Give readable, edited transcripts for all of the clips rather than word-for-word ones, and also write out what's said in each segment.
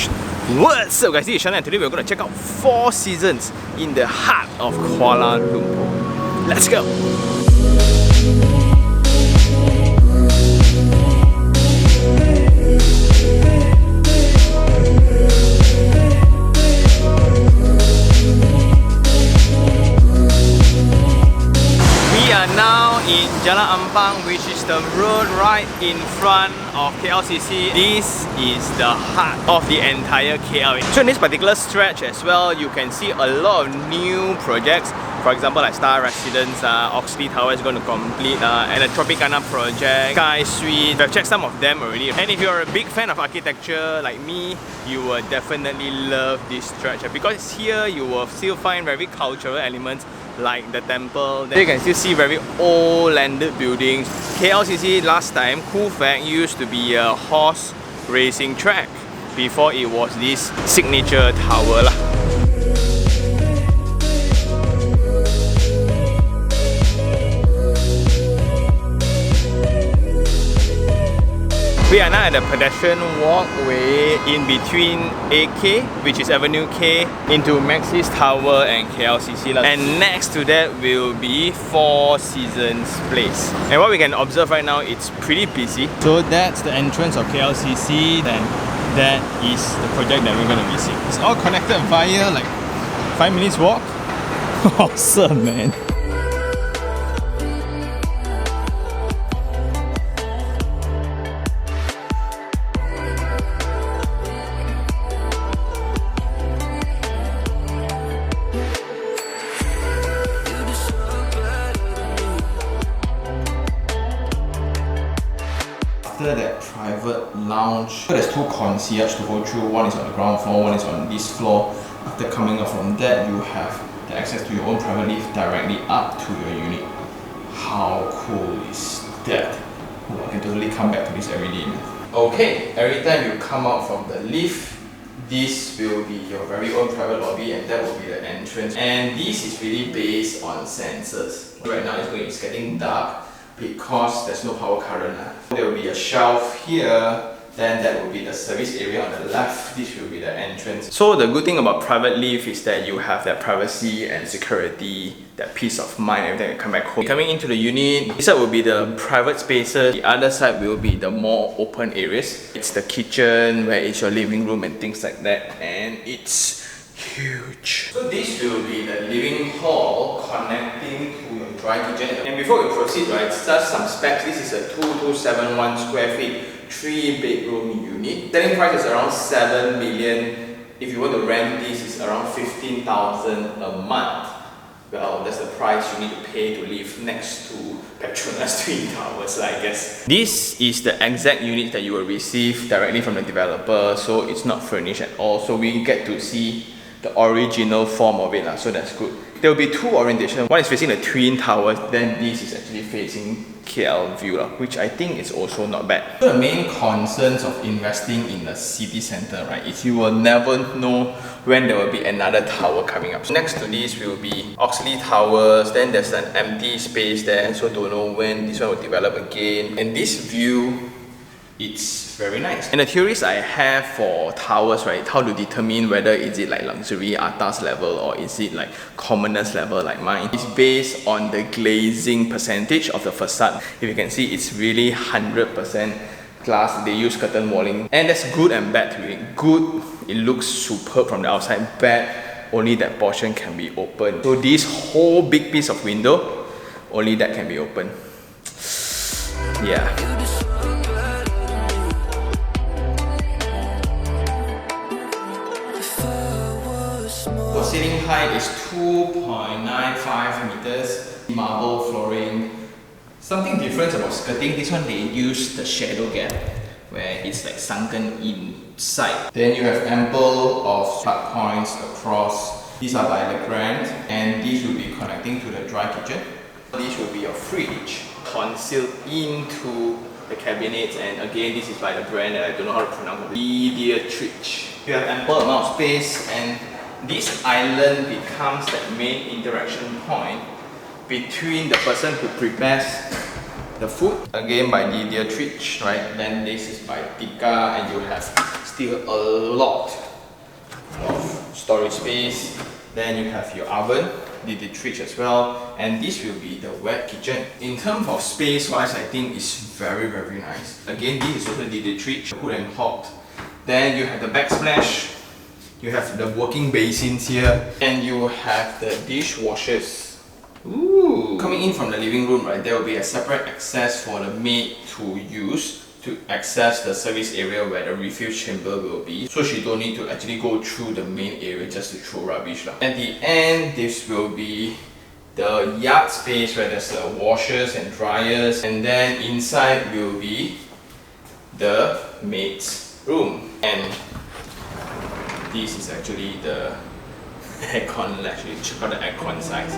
What's up guys, this is Shannon and today we're going to check out 4 seasons in the heart of Kuala Lumpur. Let's go! We are now in Jalan Ampang, which is the road right in front of KLCC. This is the heart of the entire KL. So in this particular stretch as well, you can see a lot of new projects. For example, like Star Residence, Oxley Tower is going to complete, and the Tropicana project, Sky Suite. I've checked some of them already. And if you're a big fan of architecture like me, you will definitely love this stretch because here you will still find very cultural elements like the temple. Then you can still see very old landed buildings. KLCC last time, cool fact, used to be a horse racing track before it was this signature tower lah. We are now at the pedestrian walkway in between AK, which is Avenue K, into Maxis Tower and KLCC. And next to that will be Four Seasons Place. And what we can observe right now, it's pretty busy. So that's the entrance of KLCC, then that is the project that we're going to be seeing. It's all connected via like 5 minutes walk. Awesome, man. After that private lounge, there's 2 concierge to go through. One is on the ground floor, one is on this floor. After coming up from that, you have the access to your own private lift directly up to your unit. How cool is that? Oh, I can totally come back to this every day, man. Okay, every time you come out from the lift, this will be your very own private lobby and that will be the entrance. And this is really based on sensors. Right now it's getting dark because there's no power current. There will be a shelf here, then that will be the service area on the left. This will be the entrance. So the good thing about private lift is that you have that privacy and security, that peace of mind every time you come back home. Coming into the unit, this side will be the private spaces. The other side will be the more open areas. It's the kitchen, where it's your living room and things like that. And it's huge. So this will be the living hall connecting to your dry kitchen. And before we proceed, right, just some specs. This is a 2271 square feet, 3-bedroom unit. Selling price is around 7 million. If you want to rent this, it's around 15,000 a month. Well, that's the price you need to pay to live next to Petronas Twin Towers, I guess. This is the exact unit that you will receive directly from the developer, so it's not furnished at all. So we get to see the original form of it, so that's good. There will be 2 orientations. One is facing the Twin Towers, then this is actually facing KL view, which I think is also not bad. So the main concerns of investing in the city center, right, is you will never know when there will be another tower coming up. So next to this will be Oxley Towers, then there's an empty space there, so don't know when this one will develop again. And this view, it's very nice. And the theories I have for towers, right, how to determine whether is it like luxury atas level or is it like commoners level like mine, is based on the glazing percentage of the facade. If you can see, it's really 100% glass. They use curtain walling, and that's good and bad to it. Good, it looks superb from the outside. Bad, only that portion can be open. So this whole big piece of window, only that can be open. Yeah. The ceiling height is 2.95 meters, marble flooring. Something different about skirting, this one they use the shadow gap, where it's like sunken inside. Then you have ample of plug points across. These are by the Grand, and these will be connecting to the dry kitchen. This will be your fridge, concealed into the cabinets, and again this is by the brand that I don't know how to pronounce, Mediatrix. You have ample amount of space, and this island becomes the main interaction point between the person who prepares the food, again by Mediatrix, right? Then this is by Tika, and you have still a lot of storage space. Then you have your oven, the fridge as well, and this will be the wet kitchen. In terms of space wise, I think it's very nice. Again, this is also the fridge, hood and hob. Then you have the backsplash, you have the working basins here, and you have the dishwashers. Ooh. Coming in from the living room, right, there will be a separate access for the maid to use to access the service area where the refill chamber will be. So she don't need to actually go through the main area just to throw rubbish. At the end, this will be the yard space where there's the washers and dryers, and then inside will be the maid's room. And this is actually the aircon. Let's actually check out the aircon size.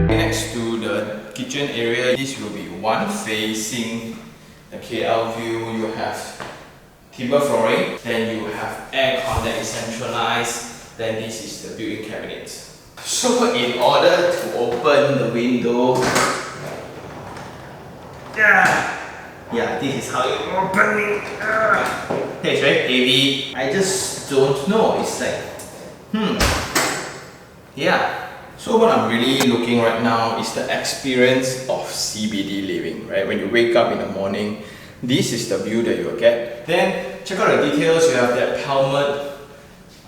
Next to the kitchen area, this will be one facing the KL view. You have timber flooring, then you have aircon that is centralized, then this is the built-in cabinets. So in order to open the window, yeah, this is how you open it. It's very heavy. I just don't know. It's like, yeah. So what I'm really looking right now is the experience of CBD living, right? When you wake up in the morning, this is the view that you'll get. Then check out the details. You have that helmet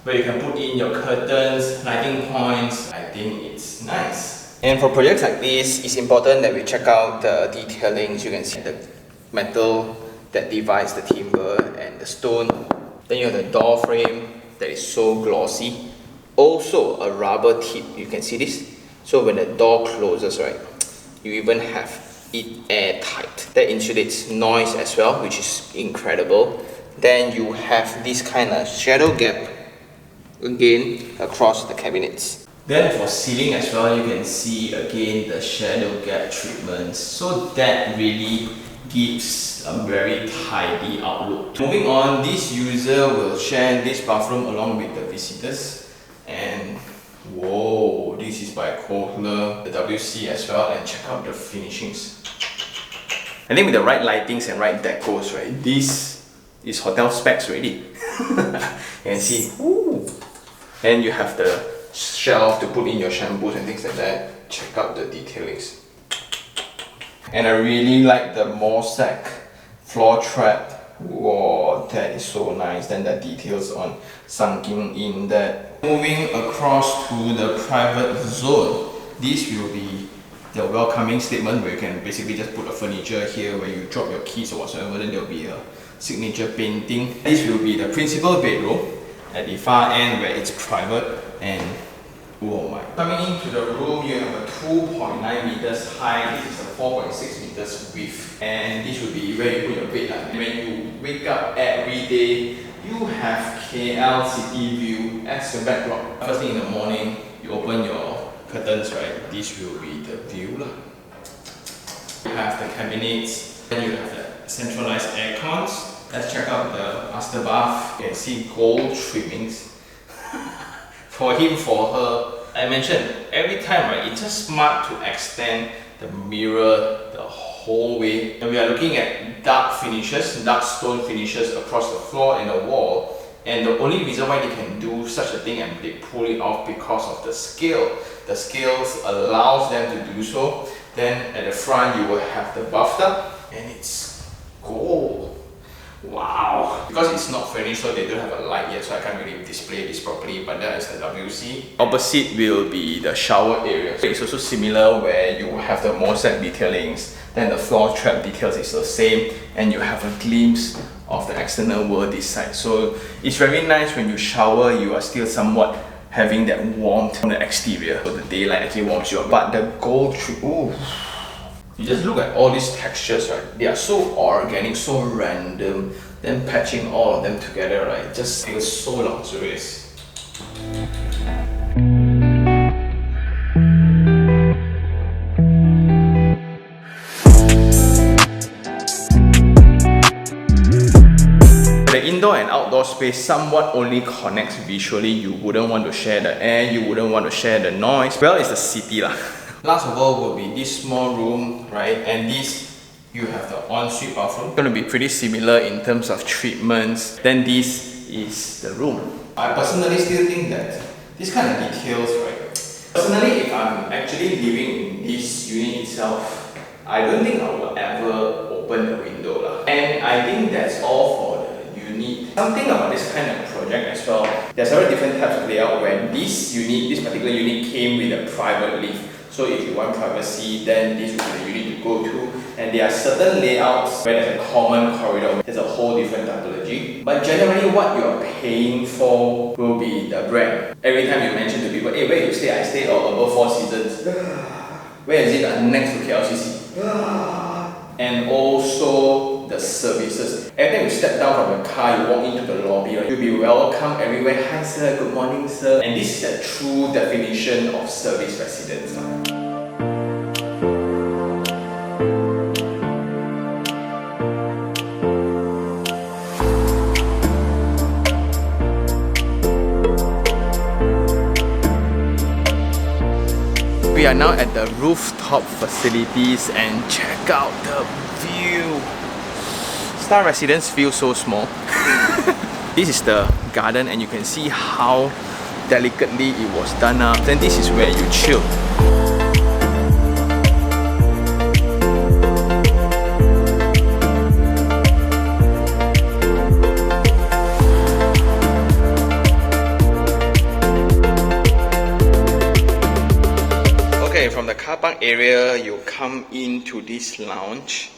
where you can put in your curtains, lighting points. I think it's nice. And for projects like this, it's important that we check out the detailings. You can see the metal that divides the timber and the stone. Then you have the door frame that is so glossy. Also a rubber tip, you can see this. So when the door closes, right, you even have it airtight. That insulates noise as well, which is incredible. Then you have this kind of shadow gap again across the cabinets. Then for ceiling as well, you can see again the shadow gap treatments. So that really gives a very tidy outlook. Moving on, this user will share this bathroom along with the visitors. And whoa, this is by Kohler, the WC as well, and check out the finishings. I think with the right lightings and right decors, right, this is hotel specs already. You can see, ooh. And you have the shelf to put in your shampoos and things like that. Check out the detailings. And I really like the mosaic floor trap. Whoa, that is so nice. Then the details on sunken in that. Moving across to the private zone, this will be the welcoming statement where you can basically just put a furniture here where you drop your keys or whatsoever, then there will be a signature painting. This will be the principal bedroom at the far end where it's private. And oh my. Coming into the room, you have a 2.9 meters high, this is a 4.6 meters width. And this will be where you put your bed. When you wake up every day, you have KL city view as your backdrop. First thing in the morning, you open your curtains, right? This will be the view. You have the cabinets, then you have the centralized air cons. Let's check out the master bath. You can see gold trimmings. For him, for her, I mentioned every time, right, it's just smart to extend the mirror the whole way. And we are looking at dark finishes, dark stone finishes across the floor and the wall. And the only reason why they can do such a thing and they pull it off because of the scale. The scales allows them to do so. Then at the front you will have the bathtub and it's gold. Wow! Because it's not finished, so they don't have a light yet, so I can't really display this properly, but that is the WC. Opposite will be the shower area. So it's also similar where you have the mosaic detailings, then the floor trap details is the same, and you have a glimpse of the external world this side. So it's very nice when you shower, you are still somewhat having that warmth from the exterior. So the daylight actually warms you up. But the gold tree, ooh. You just look at all these textures, right? They are so organic, so random. Then patching all of them together, right? Just feels so luxurious. The indoor and outdoor space somewhat only connects visually. You wouldn't want to share the air, you wouldn't want to share the noise. Well, it's the city lah. Last of all will be this small room, right? And this, you have the ensuite bathroom. Going to be pretty similar in terms of treatments. Then this is the room. I personally still think that this kind of details, right? Personally, if I'm actually living in this unit itself, I don't think I will ever open the window. And I think that's all for the unit. Something about this kind of project as well, there are several different types of layout when this particular unit came with a private lift. So if you want privacy, then this will be the unit to go to. And there are certain layouts where there's a common corridor. There's a whole different typology. But generally what you're paying for will be the brand. Every time you mention to people, hey, where you stay? I stay above Four Seasons. Where is it? Next to KLCC. And also the services. Every time you step down from the car, you walk into the lobby, you'll be welcomed everywhere. Hi sir, good morning sir. And this is the true definition of service residence. We are now at the rooftop facilities and check out the view. Star Residence feels so small. This is the garden and you can see how delicately it was done up. Then this is where you chill. From the car park area, you come into this lounge,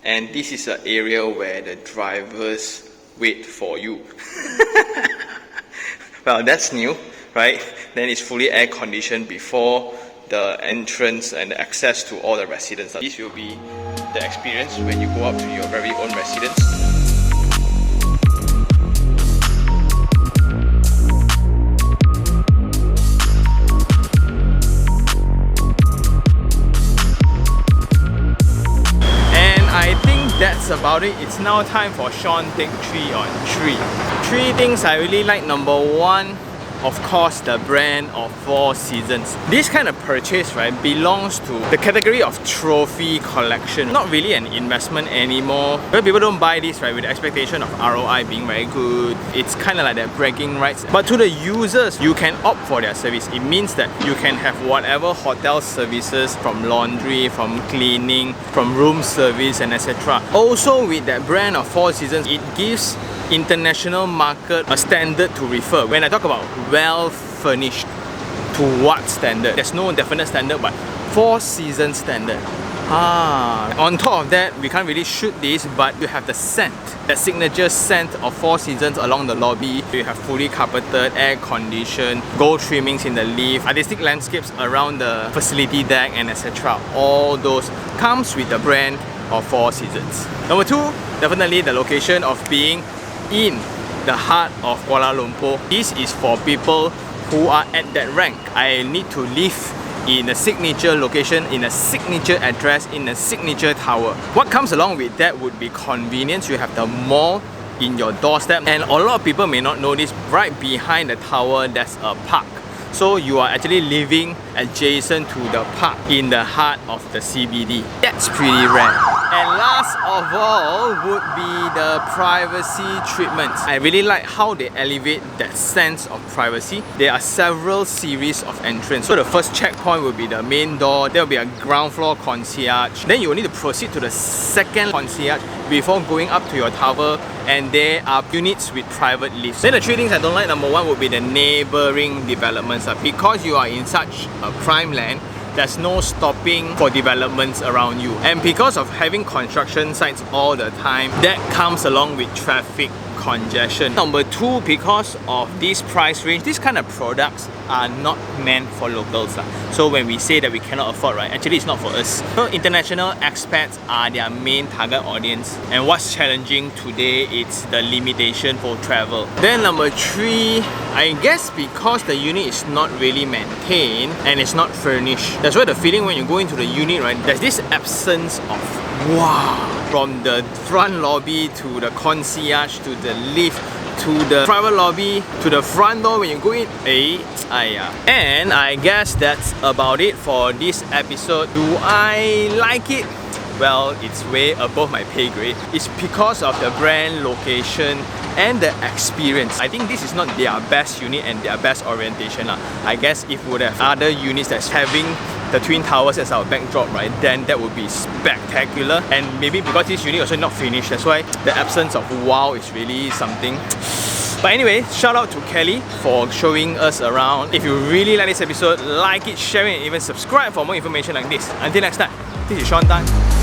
and this is an area where the drivers wait for you. Well, that's new, right? Then it's fully air conditioned before the entrance and the access to all the residents. This will be the experience when you go up to your very own residence. That's about it. It's now time for Sean Take 3 on 3. 3 things I really like. Number 1, of course, the brand of Four Seasons. This kind of purchase, right, belongs to the category of trophy collection. Not really an investment anymore. But people don't buy this, right, with the expectation of ROI being very good. It's kind of like that bragging rights. But to the users, you can opt for their service. It means that you can have whatever hotel services, from laundry, from cleaning, from room service, and etc. Also, with that brand of Four Seasons, it gives international market a standard to refer. When I talk about well furnished, to what standard? There's no definite standard, but Four Seasons standard. On top of that, we can't really shoot this, but you have the scent, that signature scent of Four Seasons along the lobby. You have fully carpeted, air conditioned, gold trimmings in the lift, artistic landscapes around the facility deck, and etc. All those comes with the brand of Four Seasons. Number 2, definitely the location of being in the heart of Kuala Lumpur. This is for people who are at that rank. I need to live in a signature location, in a signature address, in a signature tower. What comes along with that would be convenience. You have the mall in your doorstep, and a lot of people may not know this, right behind the tower there's a park. So you are actually living adjacent to the park in the heart of the CBD. That's pretty rare. And last of all would be the privacy treatments. I really like how they elevate that sense of privacy. There are several series of entrance. So the first checkpoint will be the main door. There will be a ground floor concierge. Then you will need to proceed to the second concierge before going up to your tower, and there are units with private lifts. Then the 3 things I don't like, number 1 would be the neighboring developments. Because you are in such a prime land, there's no stopping for developments around you. And because of having construction sites all the time, that comes along with traffic congestion. Number 2, because of this price range, these kind of products are not meant for locals. So when we say that we cannot afford, right, actually it's not for us. So international expats are their main target audience. And what's challenging today, it's the limitation for travel. Then number 3, I guess because the unit is not really maintained and it's not furnished. That's why the feeling when you go into the unit, right, there's this absence of wow. From the front lobby to the concierge to the lift to the private lobby, to the front door when you go in. And I guess that's about it for this episode. Do I like it? Well, it's way above my pay grade. It's because of the brand, location, and the experience. I think this is not their best unit and their best orientation. I guess if we would have other units that's having the Twin Towers as our backdrop, right, then that would be spectacular. And maybe because this unit also not finished, that's why the absence of wow is really something. But anyway, shout out to Kelly for showing us around. If you really like this episode, like it, share it, and even subscribe for more information like this. Until next time, this is Sean Tan.